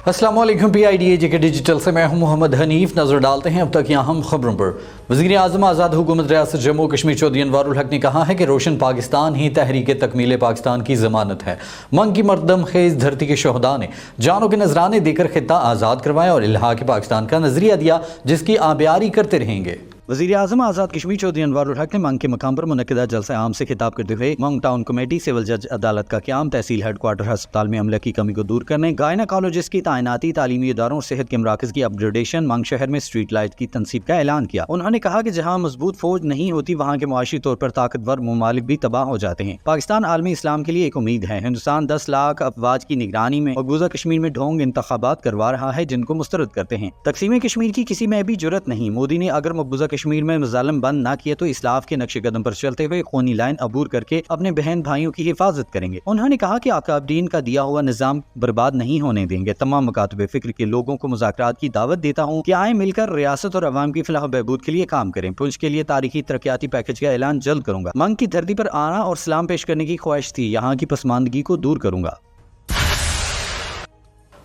अस्सलाम वालेकुम PIDAJ के डिजिटल से मैं हूं मोहम्मद हनीफ। नजर डालते हैं अब तक यहाँ हम खबरों पर। वज़ीर आज़म आज़ाद हुकूमत रियासत जम्मू कश्मीर चौधरी अनवारुल हक ने कहा है कि रोशन पाकिस्तान ही तहरीक तकमील पाकिस्तान की ज़मानत है। मंग की मरदम खेज धरती के शहदा ने जानों के नजराने देकर खित्ता आज़ाद करवाया और इल्हाक़ पाकिस्तान का नजरिया दिया, जिसकी आबियारी करते रहेंगे। वज़ीर आज़म आज़ाद कश्मीर चौधरी अनवारुल हक ने मंग के मकाम पर मुनक़िदा जलसा आम से खिताब करते हुए मंग टाउन कमेटी, सिविल जज अदालत का क़याम, तहसील हेडक्वार्टर अस्पताल में अमले की कमी को दूर करने, गायनाकोलॉजिस्ट की तैनाती, तालीमी इदारों और सेहत के मराकज़ की अपग्रेडेशन, मंग शहर में स्ट्रीट लाइट की तनसीब का ऐलान किया। उन्होंने कहा कि जहाँ मजबूत फौज नहीं होती वहाँ के मुआशी तौर पर ताकतवर ममालिक भी तबाह हो जाते हैं। पाकिस्तान आलमी इस्लाम के लिए एक उम्मीद है। हिंदुस्तान 10 लाख अफवाज की निगरानी में मकबूजा कश्मीर में ढोंग इंतखाबात करवा रहा है, जिनको मुस्तरद करते हैं। तकसीम कश्मीर की किसी में भी जुर्रत नहीं। मोदी ने अगर मकबूजा कश्मीर में मज़ालिम बंद ना किए तो इस्लाफ के नक्शे कदम पर चलते हुए खूनी लाइन अबूर करके अपने बहन भाइयों की हिफाजत करेंगे। उन्होंने कहा कि अकाबरीन का दिया हुआ निजाम बर्बाद नहीं होने देंगे। तमाम मकातबे फिक्र के लोगों को मुज़ाकरात की दावत देता हूँ कि आए मिलकर रियासत और अवाम की फलाह बहबूद के लिए काम करें। पुंछ के लिए तारीखी तरक्याती पैकेज का ऐलान जल्द करूंगा। मंग की धरती पर आना और सलाम पेश करने की ख्वाहिश थी, यहाँ की पसमानदगी को दूर करूंगा।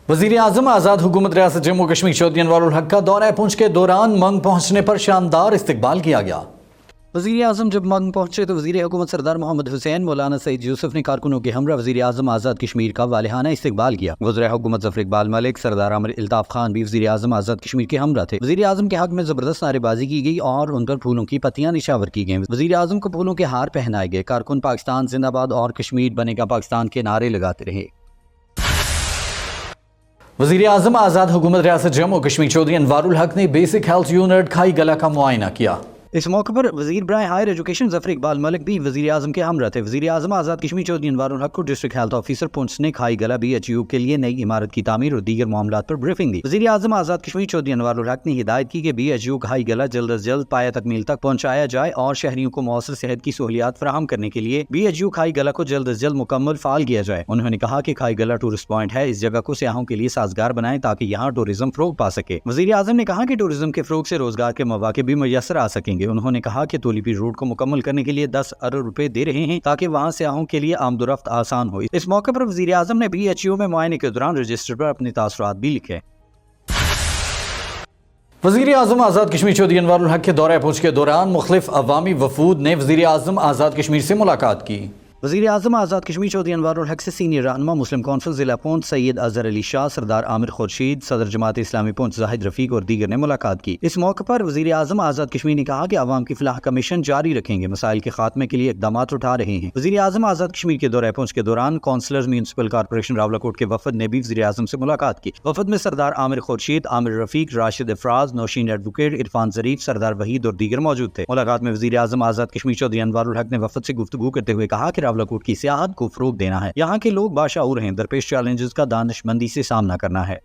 वज़ीर आज़म आज़ाद हुकूमत रियासत जम्मू कश्मीर चौधरी अनवारुल हक का दौरा पुंछ के दौरान मंग पहुंचने पर शानदार इस्तकबाल किया गया। वज़ीर आज़म जब मंग पहुंचे तो वज़ीर हुकूमत सरदार मोहम्मद हुसैन मौलाना सईद यूसुफ ने कारकुनों के हमरा वज़ीर आज़म आज़ाद कश्मीर का वालिहाना इस्तकबाल किया। वज़ीर हुकूमत ज़फ़र इक़बाल मलिक, सरदार आमिर इल्ताफ़ खान भी वज़ीर आज़म आज़ाद कश्मीर के हमरा थे। वज़ीर आज़म के हक में ज़बरदस्त नारेबाजी की गई और उन पर फूलों की पत्तियां निशावर की गईं। वज़ीर आज़म को फूलों के हार पहनाए गए। कारकुन पाकिस्तान जिंदाबाद और कश्मीर बनेगा पाकिस्तान के नारे लगाते रहे। वज़ीर आज़म आज़ाद हुकूमत रियासत जम्मू कश्मीर चौधरी अनवारुल हक ने बेसिक हेल्थ यूनिट खाई गला का मुआयना किया। इस मौके पर वज़ीर बराए हायर एजुकेशन ज़फ़र इक़बाल मलिक भी वज़ीर आज़म के हमरा थे। वज़ीर आज़म आज़ाद कश्मीर चौधरी अनवारुल हक को डिस्ट्रिक्ट हेल्थ ऑफिसर पुंछ ने खाई गला BHU के लिए नई इमारत की तामीर और दीगर मामलात पर ब्रीफिंग दी। वज़ीर आज़म आज़ाद कश्मीर चौधरी अनवारुल हक ने हिदायत की कि BHU खाई गला जल्द अज जल्द पाया तकमील तक पहुँचाया जाए और शहरियों को मौसर सेहत की सहूलियात फराहम करने के लिए BHU खाई गला को जल्द अज जल्द मुकम्मल फाल किया जाए। उन्होंने कहा कि खाई गला टूरिस्ट पॉइंट है, इस जगह को सियाहों के लिए साजगार बनाएं ताकि यहाँ टूरिज्म फ़रोग पा सके। वज़ीर आज़म ने कहा कि टूरिज्म के फ़रोग से रोजगार के मौके भी मुयसर आ सकेंगे। उन्होंने कहा कि तोलीपी रोड को मुकम्मल करने के लिए 10 अरब रुपए दे रहे हैं ताकि वहां सियाहों के लिए आमदोरफ्त आसान हो। इस मौके पर वज़ीर आज़म ने BHU में मुआयने के दौरान रजिस्टर पर अपने तासुरात भी लिखे। वज़ीर आज़म आज़ाद कश्मीर चौधरी अनवारुल हक के दौरे पुंछ के दौरान मुख्तलिफ अवामी वफूद ने वज़ीर आज़म आज़ाद कश्मीर से मुलाकात की। वज़ीर आज़म आज़ाद कश्मीर चौधरी अनवारुल हक से सीनियर रहनुमा मुस्लिम कौंसिल ज़िला पुंछ सैयद अज़हर अली शाह, सरदार आमिर खुर्शीद, सदर जमात इस्लामी पुंछ जाहिद रफ़ीक और दीगर ने मुलाकात की। इस मौके पर वज़ीर आज़म आज़ाद कश्मीर ने कहा कि अवाम की फलाह का मिशन जारी रखेंगे, मसाइल के खात्मे के लिए इक़दाम उठा रहे हैं। वज़ीर आज़म आज़ाद कश्मीर के दौरे पुंछ के दौरान कौंसलर्स म्यूनसिपल कॉर्पोरेशन रावलाकोट के वफद ने भी वज़ीर आज़म से मुलाकात की। वफद में सरदार आमिर खुर्शीद, आमिर रफ़ीक, राशिद अफराज, नौशीन एडवोकेट, इरफान ज़रीफ, सरदार वहीद और दीगर मौजूद थे। मुलाकात में वज़ीर आज़म आज़ाद कश्मीर चौधरी अनवारुल हक ने वफद से गुफ्तगू करते हुए कहा कि रावलाकोट की सियाहत को फरोग देना है। यहाँ के लोग बाशऊर हैं, दरपेश चैलेंजेस का दानिशमंदी से सामना करना है।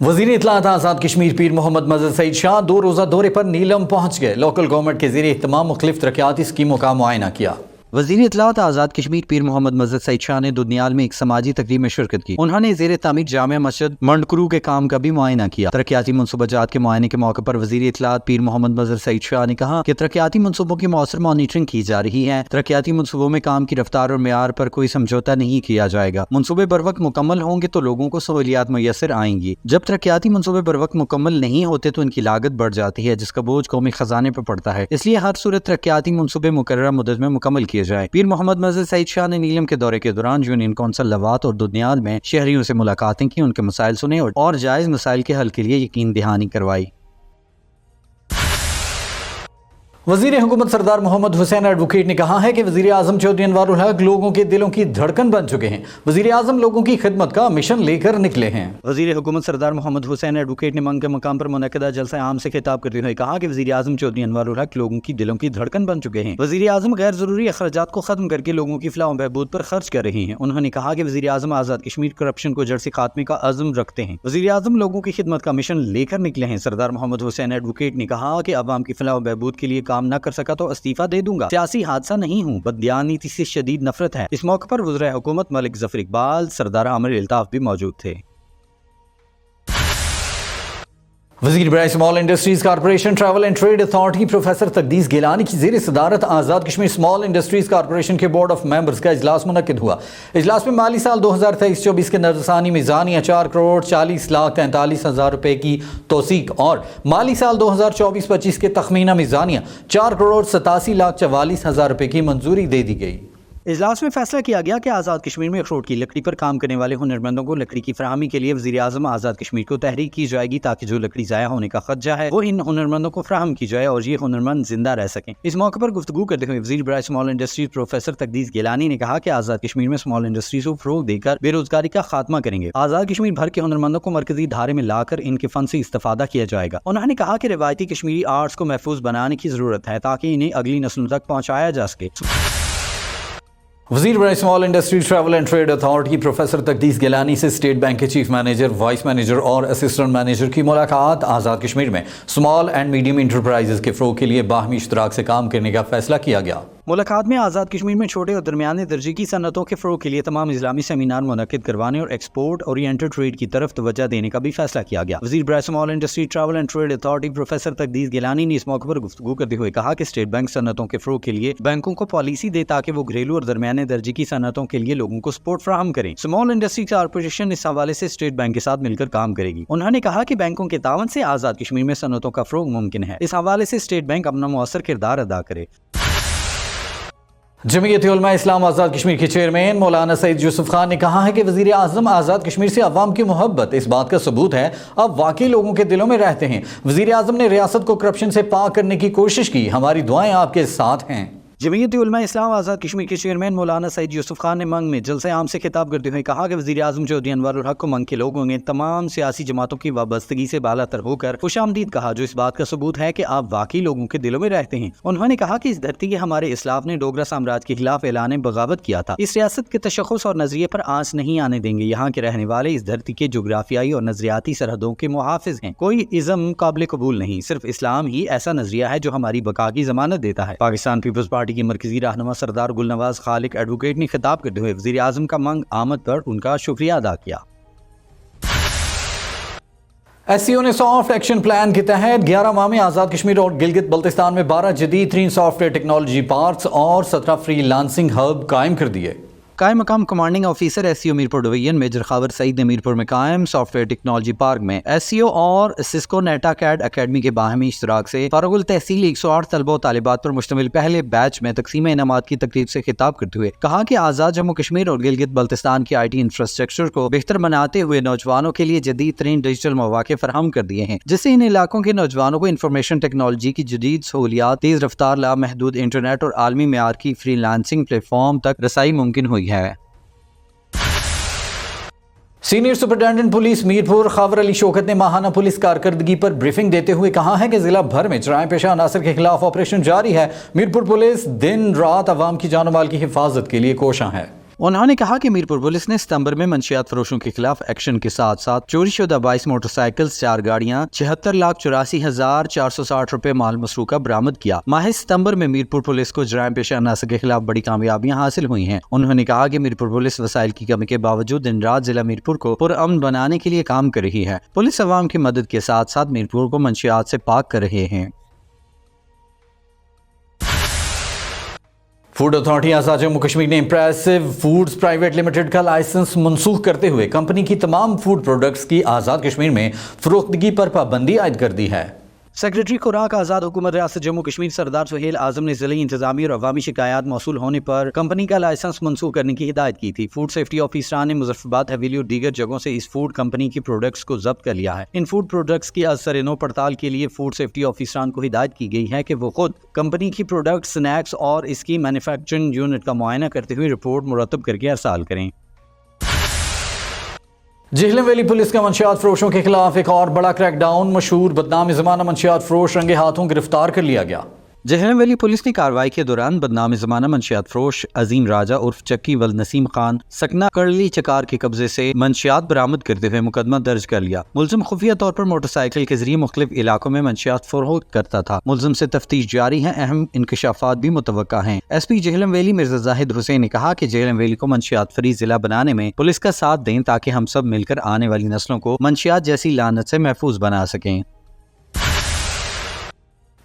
वज़ीर इत्तलात आज़ाद कश्मीर पीर मोहम्मद मज़हर सईद शाह 2 रोज़ा दौरे पर नीलम पहुँच गए। लोकल गवर्नमेंट के ज़रिए तमाम मुख्तलिफ तरक्याती स्कीमों का मुआयना किया। वज़ीर इत्तलात आज़ाद कश्मीर पीर मोहम्मद मज़हर सईद शाह ने दुनियाल में एक समाजी तकरीब में शिरकत की। उन्होंने ज़ेर तामीर जामिया मस्जिद मंडकरू के काम का भी मुआयना किया। तरक्याती मनसूबाजात के मुआयने के मौके पर वज़ीर इत्तलात पीर मोहम्मद मज़हर सईद शाह ने कहा कि तरक्याती मनसूबों की मौसर मॉनिटरिंग की जा रही है। तरक्याती मनसूबों में काम की रफ्तार और मेयार पर कोई समझौता नहीं किया जाएगा। मनसूबे बर वक्त मुकम्मल होंगे तो लोगों को सहूलियात मुयसर आएंगी। जब तरक्याती मनसूबे बर वक्त मुकम्मल नहीं होते तो इनकी लागत बढ़ जाती है, जिसका बोझ कौमी खजाने पर पड़ता है। इसलिए हर सूरत तरक्याती मनसूबे मुकर्रर मुद्दत में मुकम्मल किए जाए। पीर मोहम्मद मज़हर सईद शाह ने नीलम के दौरे के दौरान यूनियन कौंसिल लवात और दुनियाल में शहरियों से मुलाकातें की, उनके मसाइल सुने और जायज़ मसाइल के हल के लिए यकीन दहानी करवाई। वज़ीर हुकूमत सरदार मोहम्मद हुसैन एडवोकेट ने कहा है कि वज़ीर आज़म चौधरी अनवारुल हक लोगों के दिलों की धड़कन बन चुके हैं। वज़ीर आज़म लोगों की खिदमत का मिशन लेकर निकले हैं। वज़ीर हुकूमत सरदार मोहम्मद हुसैन एडवोकेट ने मंग के मकाम पर मुनक़िदा जलसा आम से खिताब करते हुए कहा कि वज़ीर आज़म चौधरी अनवारुल हक लोगों की दिलों की धड़कन बन चुके हैं। वज़ीर आज़म गैर ज़रूरी अखराजात को ख़त्म करके लोगों की फलाह बहबूद पर खर्च कर रहे हैं। उन्होंने कहा कि वज़ीर आज़म आज़ाद कश्मीर करप्शन को जड़ से खात्मे का अज़्म रखते हैं। वज़ीर आज़म लोगों की खिदमत का मिशन लेकर निकले हैं। सरदार मोहम्मद हुसैन एडवोकेट ने कहा कि अवाम की फलाह बहबूद के लिए काम न कर सका तो इस्तीफा दे दूंगा। सियासी हादसा नहीं हूँ, बददियानती से शदीद नफरत है। इस मौके पर वज़ीर हुकूमत मलिक ज़फ़र इक़बाल, सरदार आमिर इल्ताफ़ भी मौजूद थे। वज़ीर बराए small industries corporation travel and trade authority professor Taqdees Gilani की ज़ेर सदारत Azad Kashmir small industries corporation के बोर्ड ऑफ मेंबर्स का इजलास मुनक्किद हुआ। इजलास में माली साल 2023-24 के नजरसानी मीज़ानिया 4,40,43,000 रुपये की तौसीक और माली साल 2024-25 के तखमीना मीज़ानिया 4,87,44,000 रुपये की मंजूरी दे दी गई। इजलास में फैसला किया गया कि आज़ाद कश्मीर में अखरोट की लकड़ी पर काम करने वाले हुनरमंदों को लकड़ी की फराहमी के लिए वज़ीर आज़म आज़ाद कश्मीर को तहरीक की जाएगी ताकि जो लकड़ी ज़ाया होने का खदशा है वो इन हुनरमंदों को फराहम की जाए और ये हुनरमंद जिंदा रह सकें। इस मौके पर गुफ्तगू करते हुए वज़ीर बराए small industries professor Taqdees Gilani ने कहा कि आज़ाद कश्मीर में स्मॉल इंडस्ट्रीज को फ़रोग देकर बेरोजगारी का खात्मा करेंगे। आज़ाद कश्मीर भर के हुनरमंदों को मरकजी धारे में लाकर इनके फन से इस्तेफादा किया जाएगा। उन्होंने कहा कि रिवायती कश्मीरी आर्ट्स को महफूज बनाने की ज़रूरत है ताकि इन्हें अगली नस्लों तक पहुँचाया जा सके। वज़ीर बराए small industry travel and trade authority professor Taqdees Gilani से स्टेट बैंक के चीफ मैनेजर, वाइस मैनेजर और असिस्टेंट मैनेजर की मुलाकात। आज़ाद कश्मीर में स्मॉल एंड मीडियम इंटरप्राइजेज के फ़रोग के लिए बाहमी इश्तराक से काम करने का फैसला किया गया। मुलाकात में आज़ाद कश्मीर में छोटे और दरमियाने दर्जे की सनतों के फ़रोग के लिए तमाम इस्लामी सेमिनार मुनक्किद करवाने और एक्सपोर्ट ओरिएंटेड ट्रेड की तरफ तवज्जो देने का भी फैसला किया गया। वज़ीर बराए small industry travel and trade authority professor Taqdees Gilani ने इस मौके पर गुफ्तगू करते हुए कहा कि स्टेट बैंक सनतों के फ़रोग के लिए बैंकों को पॉलिसी दे ताकि वो घरेलू और दरमियाने दर्जे की सनतों के लिए लोगों को सपोर्ट फराहम करें। स्मॉल इंडस्ट्री कॉर्पोरेशन इस हवाले से स्टेट बैंक के साथ मिलकर काम करेगी। उन्होंने कहा कि बैंकों के तावन से आज़ाद कश्मीर में सनतों का फ़रोग मुमकिन है। इस हवाले से स्टेट बैंक अपना मुअस्सर किरदार अदा करे। जमीयत-ए-उलमा इस्लाम आज़ाद कश्मीर के चेयरमैन मौलाना सईद यूसुफ खान ने कहा है कि वज़ीर आज़म आज़ाद कश्मीर से अवाम की मोहब्बत इस बात का सबूत है अब वाकई लोगों के दिलों में रहते हैं। वज़ीर आज़म ने रियासत को करप्शन से पाक करने की कोशिश की, हमारी दुआएं आपके साथ हैं। जमीयत-ए-उलमा इस्लाम आज़ाद कश्मीर के चेयरमैन मौलाना सईद यूसुफ खान ने मंग में जलसे आम से खिताब करते हुए कहा कि वज़ीर आज़म चौधरी अनवर हक को मंग के लोगों ने तमाम सियासी जमातों की वाबस्तगी से बालातर होकर खुशामदीद कहा, जो इस बात का सबूत है कि आप वाकई लोगों के दिलों में रहते हैं। उन्होंने कहा कि इस धरती के हमारे इस्लाफ ने डोगरा साम्राज्य के खिलाफ ऐलान बगावत किया था। इस रियासत के तशख़्ख़ुस और नजरिए पर आंच नहीं आने देंगे। यहाँ के रहने वाले इस धरती के जोग्राफियाई और नजरियाती सरहदों के मुहाफिज हैं। कोई इज़्म काबिल कबूल नहीं, सिर्फ इस्लाम ही ऐसा नजरिया है जो हमारी बका की जमानत देता है। पाकिस्तान पीपल्स पार्टी की मरकजी रहनुमा सरदार गुलनवाज खालिक एडवोकेट ने खिताब करते हुए वज़ीर आज़म का मंग आमद पर उनका शुक्रिया अदा किया। SCO ने सॉफ्ट एक्शन प्लान के तहत 11 माह में आज़ाद कश्मीर और गिलगित बल्तिस्तान में 12 जदीद तरीन सॉफ्टवेयर टेक्नोलॉजी पार्क्स और 17 फ्रीलांसिंग हब कायम कर दिए। कायम मकाम commanding officer SCO Mirpur division major Khawar Saeed ने मीरपुर में कायम सॉफ्टवेयर टेक्नोलॉजी पार्क में SCO और सिस्को नेटा कैड अकेडमी के बाहमी इश्तराक से फारुल तहसील 108 तलबा और तालिबात पर मुश्तमिल पहले बैच में तकसीम इनामात की तकरीब से खिताब करते हुए कहा कि आज़ाद जम्मू कश्मीर और गिलगित बल्तिस्तान की IT इंफ्रास्ट्रक्चर को बेहतर बनाते हुए नौजवानों के लिए जदीद तरीन डिजिटल मौके फराहम कर दिए हैं, जिससे इन इलाकों के नौजवानों को इंफॉर्मेशन टेक्नोलॉजी की जदीद सहूलियात, तेज रफ्तार, लामहदूद इंटरनेट और आलमी मेयार की फ्रीलांसिंग प्लेटफॉर्म तक रसाई मुमकिन हुई है। Senior superintendent police Mirpur Khawar Ali Shaukat ने माहाना पुलिस कारकर्दगी पर ब्रीफिंग देते हुए कहा है कि जिला भर में जराए पेशा अनासर के खिलाफ ऑपरेशन जारी है। मीरपुर पुलिस दिन रात अवाम की जान माल की हिफाजत के लिए कोशां है। उन्होंने कहा कि मीरपुर पुलिस ने सितंबर में मंशियात फरोशों के खिलाफ एक्शन के साथ साथ चोरी शुदा 22 मोटरसाइकिल, 4 गाड़ियां, 76,84,460 रुपए माल मसरूका बरामद किया। माह सितंबर में मीरपुर पुलिस को जराइम पेशा अनासर के खिलाफ बड़ी कामयाबियां हासिल हुई हैं। उन्होंने कहा कि मीरपुर पुलिस वसाइल की कमी के बावजूद दिन रात जिला मीरपुर को पुरअमन बनाने के लिए काम कर रही है। पुलिस अवाम की मदद के साथ साथ मीरपुर को मंशियात से पाक कर रहे हैं। फूड अथॉरिटी आज़ाद जम्मू कश्मीर ने इम्प्रेसिव फूड्स प्राइवेट लिमिटेड का लाइसेंस मनसूख करते हुए कंपनी की तमाम फूड प्रोडक्ट्स की आज़ाद कश्मीर में फरोख्तगी पर पाबंदी आयद कर दी है। सेक्रेटरी खुराक आज़ाद हुकूमत रियासत जम्मू कश्मीर सरदार सुहेल आज़म ने ज़िले इंतजामी और अवामी शिकायत मौसूल होने पर कंपनी का लाइसेंस मनसूख करने की हिदायत की थी। फूड सेफ्टी ऑफिसरान ने मुजफ्फराबाद, हवेली और दीगर जगहों से इस फूड कंपनी की प्रोडक्ट्स को जब्त कर लिया है। इन फूड प्रोडक्ट्स की असर-ए-नौ पड़ताल के लिए फूड सेफ्टी ऑफिसरान को हिदायत की गई है कि वो खुद कंपनी की प्रोडक्ट, स्नैक्स और इसकी मैन्युफैक्चरिंग यूनिट का मुआयना करते हुए रिपोर्ट मुरतब करके अरसाल करें। झेलम वैली पुलिस का मंशियात फरोशों के खिलाफ एक और बड़ा क्रैकडाउन, मशहूर बदनाम ज़माना मंशियात फरोश रंगे हाथों गिरफ्तार कर लिया गया। झेलम वैली पुलिस ने कार्रवाई के दौरान बदनाम ज़माना मंशियात फरोश अजीम राजा उर्फ चक्की वल नसीम खान सकना करली चकार के कब्जे से मंशियात बरामद करते हुए मुकदमा दर्ज कर लिया। मुलजिम खुफिया तौर पर मोटरसाइकिल के जरिए मुख्तलिफ इलाकों में मंशियात फरोख्त करता था। मुलजिम से तफ्तीश जारी है, अहम इंकशाफात भी मुतवक्का हैं। SP झेलम वैली मिर्जा जाहिद हुसैन ने कहा कि झेलम वैली को मंशियात फ्री जिला बनाने में पुलिस का साथ दें ताकि हम सब मिलकर आने वाली नस्लों को मंशियात जैसी लानत से महफूज बना सकें।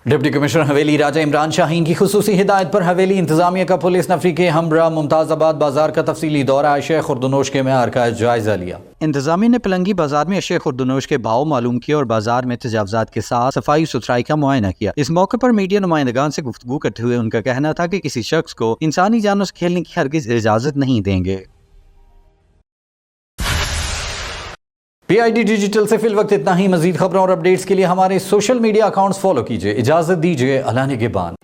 डिप्टी कमिश्नर हवेली राजा इमरान शाहीन की खुसूसी हिदायत पर हवेली इंतजामिया का पुलिस नफरी के हमरा मुमताज़ाबाद बाजार का तफसीली दौरा अशय खुर्दनोश के मैार का जायजा लिया। इंतजामिया ने पिलंगी बाजार में अशय खुर्दनोश के भाव मालूम किए और बाजार में तजावजात के साथ सफाई सुथराई का मुआयना किया। इस मौके पर मीडिया नुमाइंदगान से गुफ्तगू करते हुए उनका कहना था कि किसी शख्स को इंसानी जानों से खेलने की हरगिज इजाजत नहीं देंगे। PID डिजिटल से फिल वक्त इतना ही। मजीद खबरों और अपडेट्स के लिए हमारे सोशल मीडिया अकाउंट्स फॉलो कीजिए। इजाजत दीजिए, अल्लाह निगहबान।